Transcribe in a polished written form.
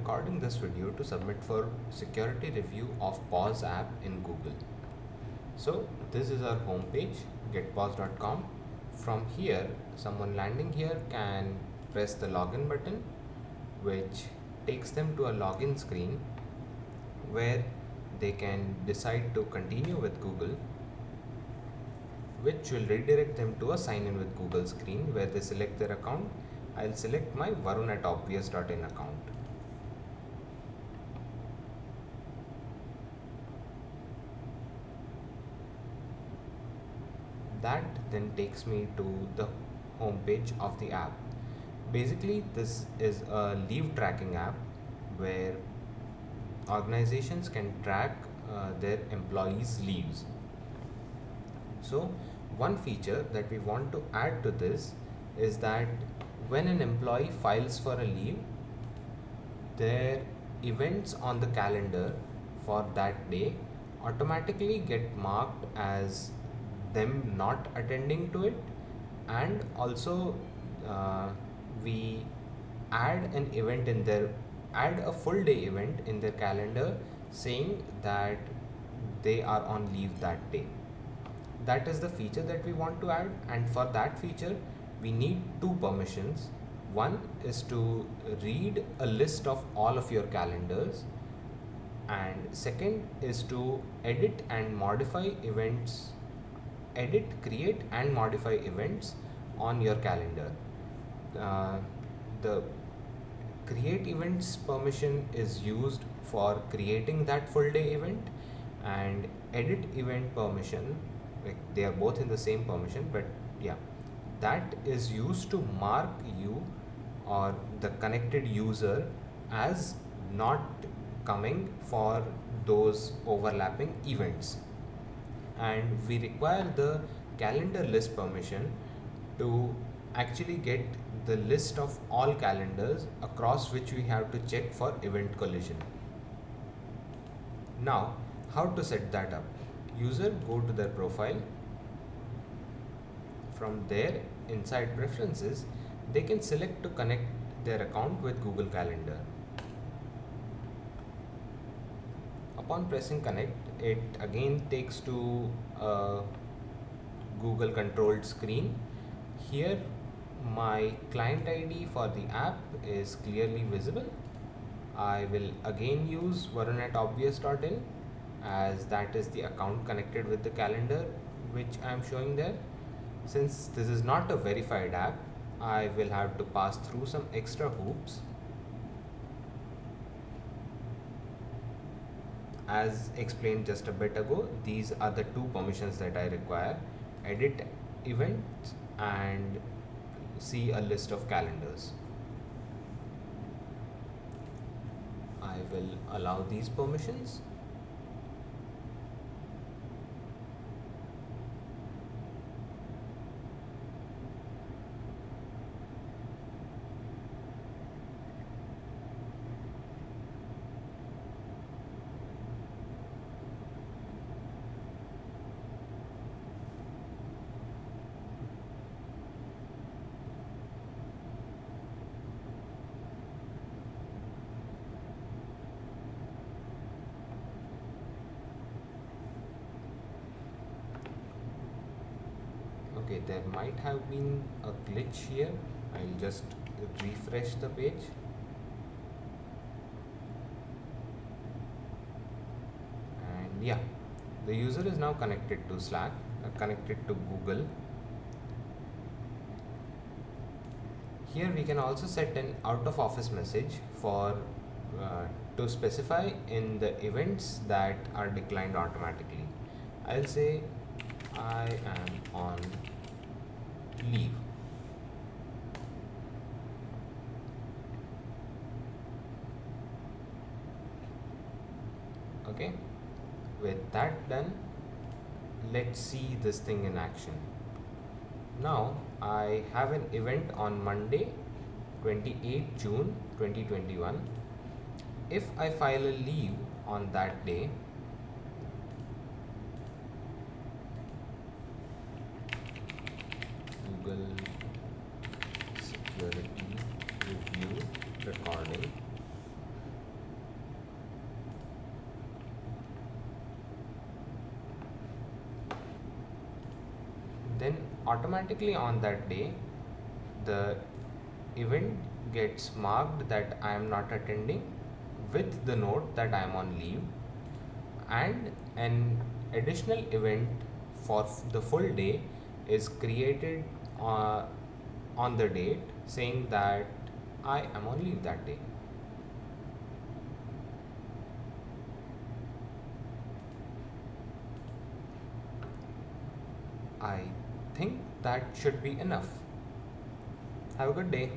recording this video to submit for security review of Pause app in Google. So this is our home page, getpause.com. From here, someone landing here can press the login button, which takes them to a login screen where they can decide to continue with Google, which will redirect them to a sign in with Google screen where they select their account. I'll select my varun@obvious.in account. That then takes me to the home page of the app. Basically, this is a leave tracking app where organizations can track their employees' leaves. So, one feature that we want to add to this is that when an employee files for a leave, their events on the calendar for that day automatically get marked as them not attending to it, and also we add an event in their add a full day event in their calendar saying that they are on leave that day. That is the feature that we want to add, and for that feature we need two permissions. One is to read a list of all of your calendars, and second is to edit and modify events, create and modify events on your calendar. The create events permission is used for creating that full day event, and edit event permission, like they are both in the same permission, but yeah, that is used to mark you or the connected user as not coming for those overlapping events. And we require the calendar list permission to actually get the list of all calendars across which we have to check for event collision. Now, how to set that up? User go to their profile. From there, inside preferences, they can select to connect their account with Google Calendar. Upon pressing connect, it again takes to a Google controlled screen. Here my client ID for the app is clearly visible. I will again use varun@obvious.in, as that is the account connected with the calendar which I am showing there. Since this is not a verified app, I will have to pass through some extra hoops. As explained just a bit ago, these are the two permissions that I require: edit events and see a list of calendars. I will allow these permissions. Okay, there might have been a glitch here. I'll just refresh the page. And yeah, the user is now connected to Slack, connected to Google. Here we can also set an out of office message for to specify in the events that are declined automatically. I'll say I am on leave. Okay, with that done, let's see this thing in action. Now I have an event on Monday, 28 June 2021. If I file a leave on that day, Google security review recording Then automatically on that day, the event gets marked that I am not attending with the note that I am on leave, and an additional event for the full day is created uh, on the date saying that I am on leave that day. I think that should be enough. Have a good day.